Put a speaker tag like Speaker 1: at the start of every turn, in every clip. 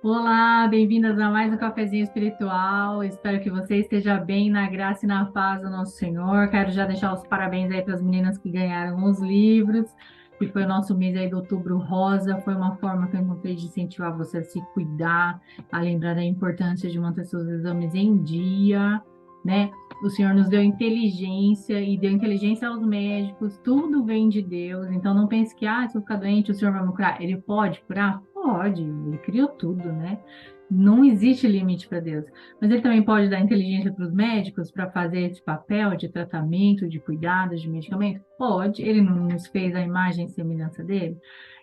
Speaker 1: Olá, bem-vindas a mais um cafezinho espiritual. Espero que você esteja bem na graça e na paz do nosso Senhor. Quero já deixar os parabéns aí para as meninas que ganharam os livros, que foi o nosso mês aí do Outubro Rosa. Foi uma forma que eu encontrei de incentivar você a se cuidar, a lembrar da importância de manter seus exames em dia, né? O Senhor nos deu inteligência e deu inteligência aos médicos. Tudo vem de Deus. Então não pense que, se eu ficar doente, o Senhor vai me curar. Ele pode curar? Pode, ele criou tudo, né? Não existe limite para Deus. Mas ele também pode dar inteligência para os médicos para fazer esse papel de tratamento, de cuidado, de medicamento? Pode. Ele não nos fez a imagem e semelhança dele?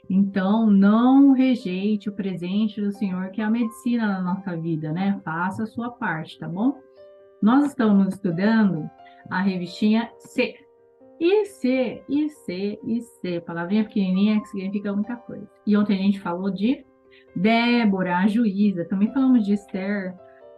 Speaker 1: Então, não rejeite o presente do Senhor, que é a medicina na nossa vida, né? Faça a sua parte, tá bom? Nós estamos estudando a revistinha C. IC, palavrinha pequenininha que significa muita coisa. E ontem a gente falou de Débora, a juíza, também falamos de Esther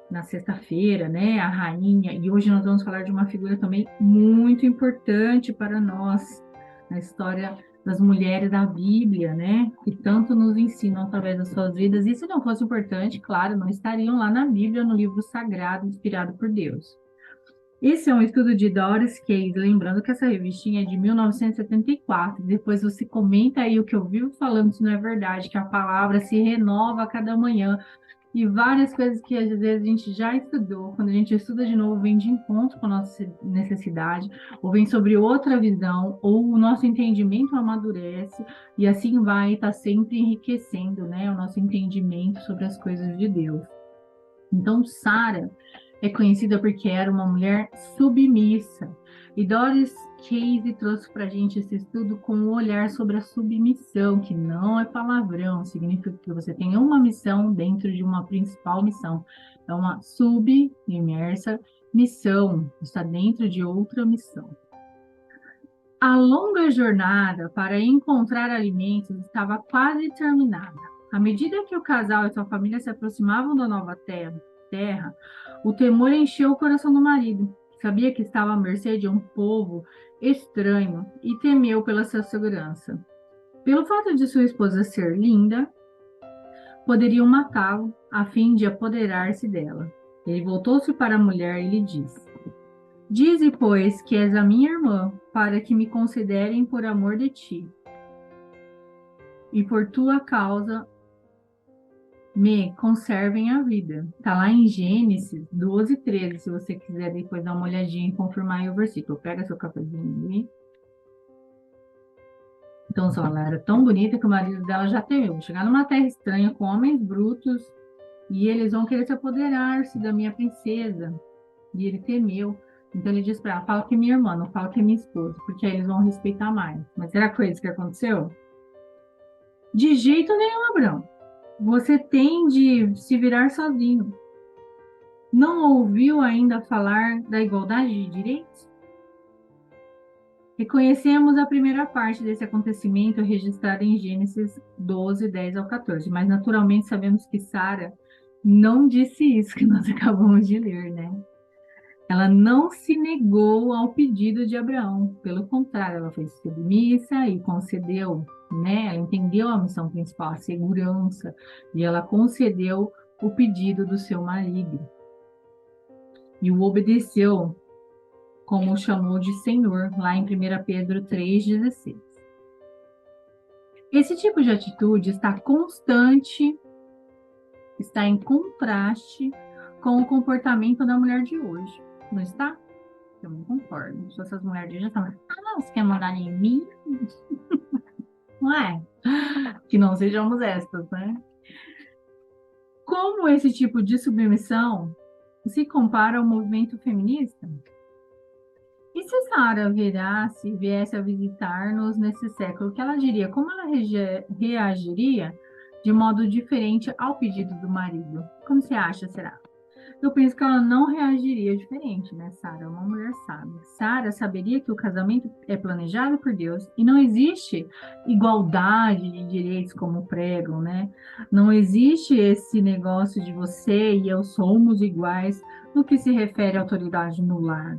Speaker 1: na sexta-feira, né, a rainha, e hoje nós vamos falar de uma figura também muito importante para nós na história das mulheres da Bíblia, né, que tanto nos ensinam através das suas vidas, e se não fosse importante, claro, não estariam lá na Bíblia, no livro sagrado, inspirado por Deus. Esse é um estudo de Doris Case, lembrando que essa revistinha é de 1974. Depois você comenta aí o que eu vivo falando, se não é verdade, que a palavra se renova a cada manhã. E várias coisas que às vezes a gente já estudou, quando a gente estuda de novo, vem de encontro com a nossa necessidade, ou vem sobre outra visão, ou o nosso entendimento amadurece, e assim vai estar sempre enriquecendo, né, o nosso entendimento sobre as coisas de Deus. Então, Sara é conhecida porque era uma mulher submissa. E Doris Case trouxe para a gente esse estudo com um olhar sobre a submissão, que não é palavrão, significa que você tem uma missão dentro de uma principal missão. É uma submersa missão, está dentro de outra missão. A longa jornada para encontrar alimentos estava quase terminada. À medida que o casal e sua família se aproximavam da nova terra, o temor encheu o coração do marido. Sabia que estava à mercê de um povo estranho e temeu pela sua segurança. Pelo fato de sua esposa ser linda, poderiam matá-lo a fim de apoderar-se dela. Ele voltou-se para a mulher e lhe disse: Dize, pois, que és a minha irmã, para que me considerem por amor de ti, e por tua causa me conservem a vida. Está lá em Gênesis 12:13, se você quiser depois dar uma olhadinha e confirmar aí o versículo. Pega seu cafezinho ali. Então, só, ela era tão bonita que o marido dela já temeu. Chegar numa terra estranha com homens brutos e eles vão querer se apoderar-se da minha princesa. E ele temeu. Então ele disse para ela: fala que é minha irmã, não fala que é minha esposa, porque aí eles vão respeitar mais. Mas será que foi isso que aconteceu? De jeito nenhum, Abraão. Você tem de se virar sozinho. Não ouviu ainda falar da igualdade de direitos? Reconhecemos a primeira parte desse acontecimento registrada em Gênesis 12:10 ao 14, mas naturalmente sabemos que Sara não disse isso que nós acabamos de ler, né? Ela não se negou ao pedido de Abraão, pelo contrário, ela foi submissa e concedeu, né? Ela entendeu a missão principal, a segurança, e ela concedeu o pedido do seu marido. E o obedeceu, como o chamou de Senhor, lá em 1 Pedro 3,16. Esse tipo de atitude está constante, está em contraste com o comportamento da mulher de hoje, não está? Eu não concordo. Se essas mulheres já estão, você quer mandar em mim? Não é? Que não sejamos estas, né? Como esse tipo de submissão se compara ao movimento feminista? E se Sara viesse a visitar-nos nesse século, o que ela diria? Como ela reagiria de modo diferente ao pedido do marido? Como você acha, será? Eu penso que ela não reagiria diferente, né, Sara? É uma mulher sábia. Sara saberia que o casamento é planejado por Deus e não existe igualdade de direitos como pregam, né? Não existe esse negócio de você e eu somos iguais no que se refere à autoridade no lar.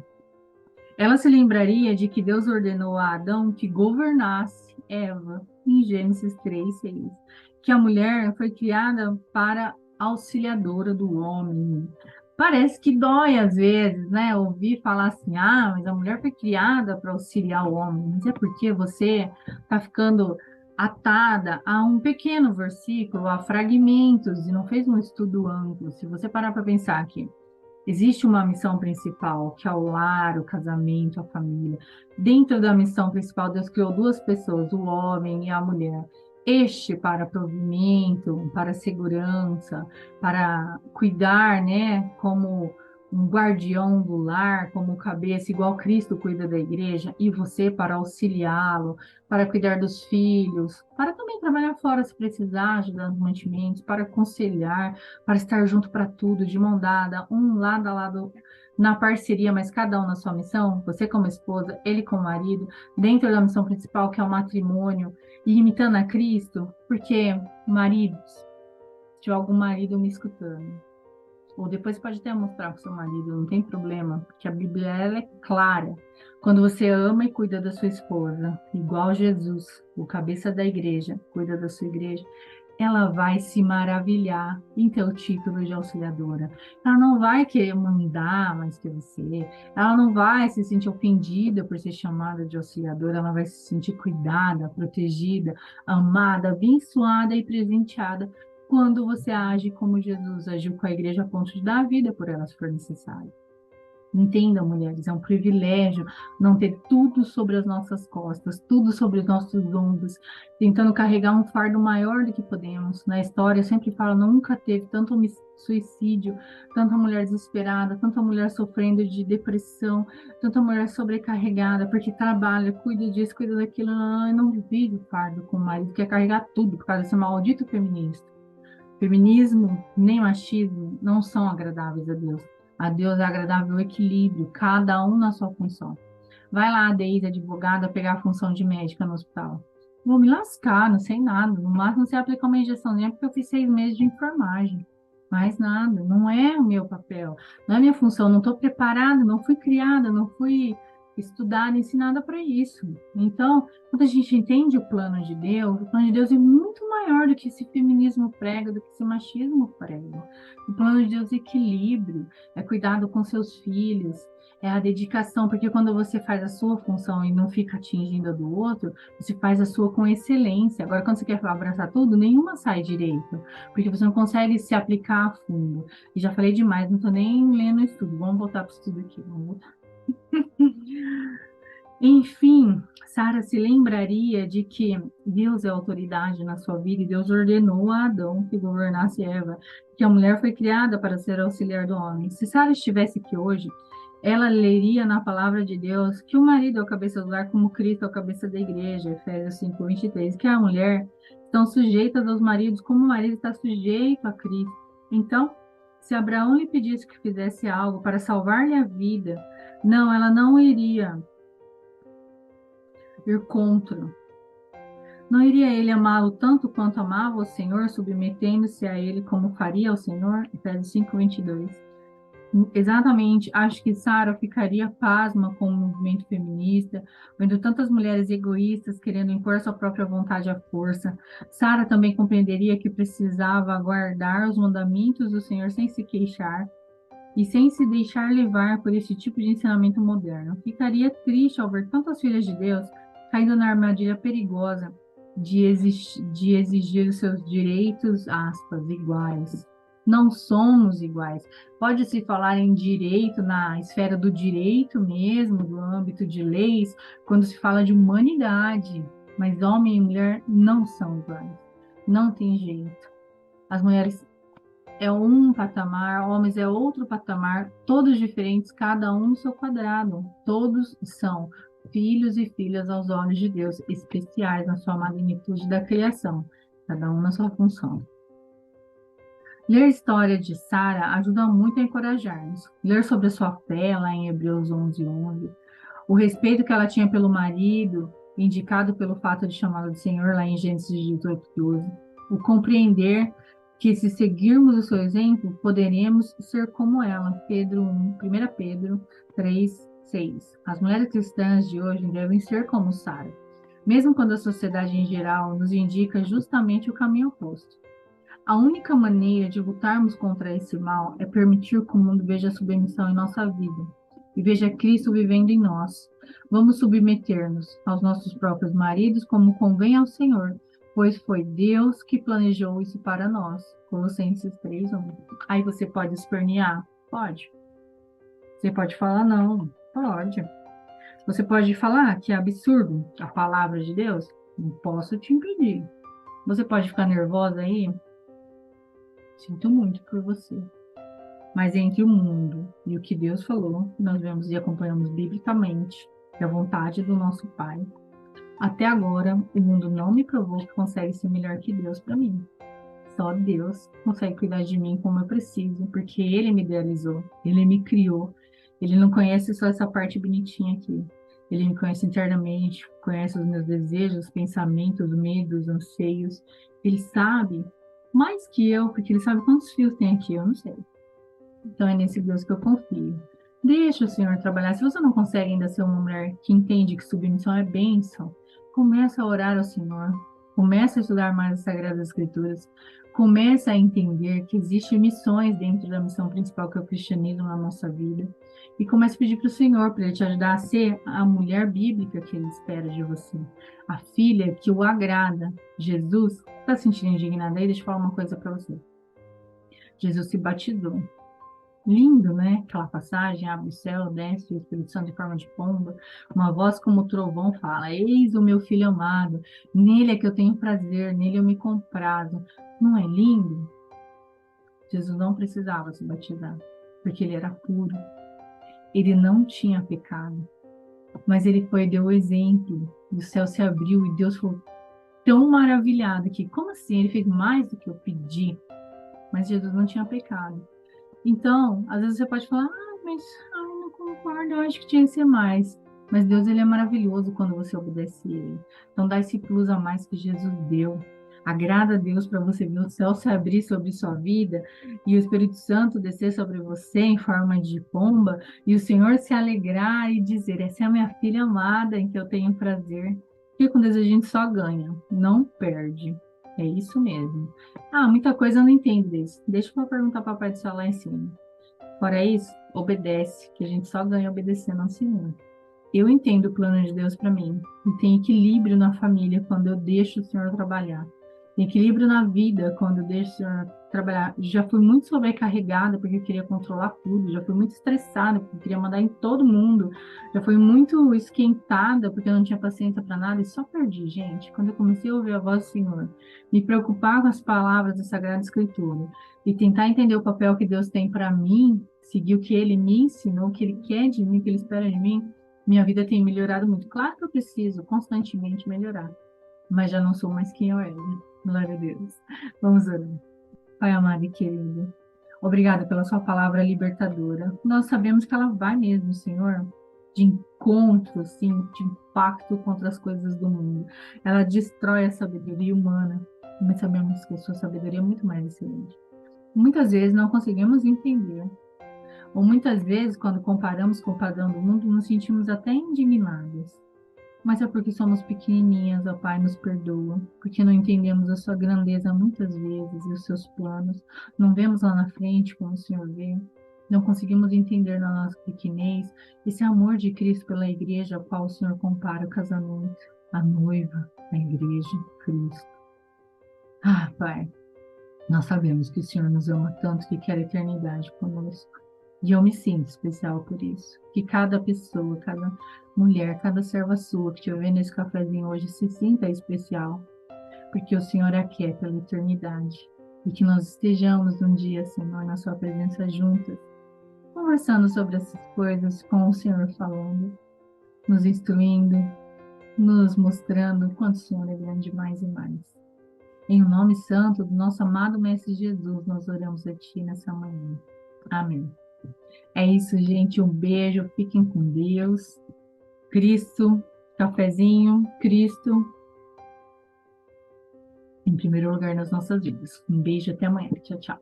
Speaker 1: Ela se lembraria de que Deus ordenou a Adão que governasse Eva, em Gênesis 3:6, que a mulher foi criada para auxiliadora do homem. Parece que dói às vezes, né? Ouvir falar assim, ah, mas a mulher foi criada para auxiliar o homem. Mas é porque você está ficando atada a um pequeno versículo, a fragmentos, e não fez um estudo amplo. Se você parar para pensar que existe uma missão principal, que é o lar, o casamento, a família. Dentro da missão principal, Deus criou duas pessoas, o homem e a mulher. Este para provimento, para segurança, para cuidar, né, como um guardião do lar, como cabeça, igual Cristo cuida da igreja, e você para auxiliá-lo, para cuidar dos filhos, para também trabalhar fora se precisar, ajudar nos mantimentos, para aconselhar, para estar junto para tudo, de mão dada, um lado a lado na parceria, mas cada um na sua missão, você como esposa, ele como marido, dentro da missão principal, que é o matrimônio, e imitando a Cristo, porque, maridos, se tiver algum marido me escutando, ou depois pode até mostrar para o seu marido, não tem problema, porque a Bíblia ela é clara. Quando você ama e cuida da sua esposa, igual Jesus, o cabeça da igreja, cuida da sua igreja, ela vai se maravilhar em ter o título de auxiliadora. Ela não vai querer mandar mais que você, ela não vai se sentir ofendida por ser chamada de auxiliadora, ela vai se sentir cuidada, protegida, amada, abençoada e presenteada quando você age como Jesus agiu com a igreja a ponto de dar a vida por ela se for necessário. Entendam, mulheres, é um privilégio não ter tudo sobre as nossas costas, tudo sobre os nossos ombros, tentando carregar um fardo maior do que podemos. Na história, eu sempre falo, nunca teve tanto suicídio, tanta mulher desesperada, tanta mulher sofrendo de depressão, tanta mulher sobrecarregada, porque trabalha, cuida disso, cuida daquilo, não vive o fardo com o marido, quer carregar tudo por causa desse maldito feminista. Feminismo nem machismo não são agradáveis a Deus. A Deus é agradável o equilíbrio, cada um na sua função. Vai lá, a Deise, advogada, pegar a função de médica no hospital. Vou me lascar, não sei nada. No máximo, você aplicar uma injeçãozinha, porque eu fiz 6 meses de enfermagem. Mais nada, não é o meu papel, não é a minha função, não estou preparada, não fui criada, não fui estudada, ensinada para isso. Então, quando a gente entende o plano de Deus é muito maior do que esse feminismo prega, do que esse machismo prega. O plano de Deus é equilíbrio, é cuidado com seus filhos, é a dedicação, porque quando você faz a sua função e não fica atingindo a do outro, você faz a sua com excelência. Agora, quando você quer abraçar tudo, nenhuma sai direito, porque você não consegue se aplicar a fundo. E já falei demais, não estou nem lendo o estudo. Vamos voltar para o estudo aqui, vamos voltar. Enfim, Sara se lembraria de que Deus é autoridade na sua vida e Deus ordenou a Adão que governasse Eva, que a mulher foi criada para ser auxiliar do homem. Se Sara estivesse aqui hoje, ela leria na palavra de Deus que o marido é o cabeça do lar, como Cristo é o cabeça da igreja, Efésios 5:23, que a mulher estão sujeitas aos maridos como o marido está sujeito a Cristo. Então, se Abraão lhe pedisse que fizesse algo para salvar-lhe a vida, não, ela não iria ir contra. Não iria ele amá-lo tanto quanto amava o Senhor, submetendo-se a ele como faria ao Senhor? Efésios 5:22. Exatamente, acho que Sara ficaria pasma com o movimento feminista, vendo tantas mulheres egoístas querendo impor sua própria vontade à força. Sara também compreenderia que precisava guardar os mandamentos do Senhor sem se queixar e sem se deixar levar por esse tipo de ensinamento moderno. Ficaria triste ao ver tantas filhas de Deus caindo na armadilha perigosa de exigir os seus direitos, aspas, iguais. Não somos iguais. Pode-se falar em direito na esfera do direito mesmo, do âmbito de leis, quando se fala de humanidade, mas homem e mulher não são iguais. Não tem jeito. As mulheres é um patamar, homens é outro patamar, todos diferentes, cada um no seu quadrado. Todos são filhos e filhas aos olhos de Deus, especiais na sua magnitude da criação, cada um na sua função. Ler a história de Sara ajuda muito a encorajar-nos. Ler sobre a sua fé, lá em Hebreus 11:11, o respeito que ela tinha pelo marido, indicado pelo fato de chamá-lo de Senhor, lá em Gênesis 18:12, o compreender que se seguirmos o seu exemplo, poderemos ser como ela. Pedro 1 Pedro 3:6. As mulheres cristãs de hoje devem ser como Sara, mesmo quando a sociedade em geral nos indica justamente o caminho oposto. A única maneira de lutarmos contra esse mal é permitir que o mundo veja a submissão em nossa vida e veja Cristo vivendo em nós. Vamos submeter-nos aos nossos próprios maridos como convém ao Senhor, pois foi Deus que planejou isso para nós. Colossenses 3:1. Aí você pode espernear? Pode. Você pode falar não? Pode. Você pode falar que é absurdo a palavra de Deus? Não posso te impedir. Você pode ficar nervosa aí? Sinto muito por você. Mas entre o mundo e o que Deus falou, nós vemos e acompanhamos biblicamente, que é a vontade do nosso Pai. Até agora, o mundo não me provou que consegue ser melhor que Deus para mim. Só Deus consegue cuidar de mim como eu preciso, porque Ele me idealizou, Ele me criou. Ele não conhece só essa parte bonitinha aqui. Ele me conhece internamente, conhece os meus desejos, pensamentos, medos, anseios. Ele sabe mais que eu, porque Ele sabe quantos fios tem aqui, eu não sei. Então é nesse Deus que eu confio. Deixa o Senhor trabalhar. Se você não consegue ainda ser uma mulher que entende que submissão é bênção, começa a orar ao Senhor. Começa a estudar mais as Sagradas Escrituras. Começa a entender que existem missões dentro da missão principal que é o cristianismo na nossa vida. E começa a pedir para o Senhor para Ele te ajudar a ser a mulher bíblica que Ele espera de você. A filha que o agrada. Jesus, está se sentindo indignada aí? Deixa eu falar uma coisa para você. Jesus se batizou. Lindo, né? Aquela passagem, abre o céu, desce o Espírito Santo em forma de pomba, uma voz como trovão fala, eis o meu filho amado, nele é que eu tenho prazer, nele eu me comprazo. Não é lindo? Jesus não precisava se batizar, porque ele era puro, ele não tinha pecado, mas ele foi e deu o exemplo, e o céu se abriu e Deus foi tão maravilhado que, como assim? Ele fez mais do que eu pedi, mas Jesus não tinha pecado. Então, às vezes você pode falar, mas não concordo, eu acho que tinha que ser mais. Mas Deus, ele é maravilhoso quando você obedece ele. Então, dá esse plus a mais que Jesus deu. Agrada a Deus para você ver o céu se abrir sobre sua vida e o Espírito Santo descer sobre você em forma de pomba e o Senhor se alegrar e dizer, essa é a minha filha amada em que eu tenho prazer. Porque com Deus a gente só ganha, não perde. É isso mesmo. Muita coisa eu não entendo disso. Deixa eu perguntar para o Papai do Céu lá em cima. Fora isso, obedece, que a gente só ganha obedecendo ao Senhor. Eu entendo o plano de Deus para mim. E tem equilíbrio na família quando eu deixo o Senhor trabalhar. Tem equilíbrio na vida quando eu deixo o Senhor trabalhar. Já fui muito sobrecarregada porque eu queria controlar tudo. Já fui muito estressada porque eu queria mandar em todo mundo. Já fui muito esquentada porque eu não tinha paciência para nada e só perdi, gente. Quando eu comecei a ouvir a voz do Senhor, me preocupar com as palavras da Sagrada Escritura e tentar entender o papel que Deus tem para mim, seguir o que Ele me ensinou, o que Ele quer de mim, o que Ele espera de mim, minha vida tem melhorado muito. Claro que eu preciso constantemente melhorar, mas já não sou mais quem eu era. Glória a Deus. Vamos orar. Pai amado e querido, obrigada pela sua palavra libertadora. Nós sabemos que ela vai mesmo, Senhor, de encontro, assim, de impacto contra as coisas do mundo. Ela destrói a sabedoria humana, mas sabemos que a sua sabedoria é muito mais excelente. Muitas vezes não conseguimos entender, ou muitas vezes, quando comparamos com o padrão do mundo, nos sentimos até indignados. Mas é porque somos pequenininhas, ó Pai, nos perdoa, porque não entendemos a sua grandeza muitas vezes e os seus planos, não vemos lá na frente como o Senhor vê, não conseguimos entender na nossa pequenez esse amor de Cristo pela igreja, ao qual o Senhor compara o casamento, a noiva, a igreja, Cristo. Pai, nós sabemos que o Senhor nos ama tanto que quer a eternidade conosco. E eu me sinto especial por isso. Que cada pessoa, cada mulher, cada serva sua que estiver nesse cafezinho hoje se sinta especial. Porque o Senhor a quer pela eternidade. E que nós estejamos um dia, Senhor, na sua presença juntas, conversando sobre essas coisas, com o Senhor falando, nos instruindo, nos mostrando o quanto o Senhor é grande mais e mais. Em o nome santo do nosso amado Mestre Jesus, nós oramos a Ti nessa manhã. Amém. É isso, gente. Um beijo. Fiquem com Deus. Cristo, cafezinho, Cristo em primeiro lugar nas nossas vidas. Um beijo, até amanhã. Tchau, tchau.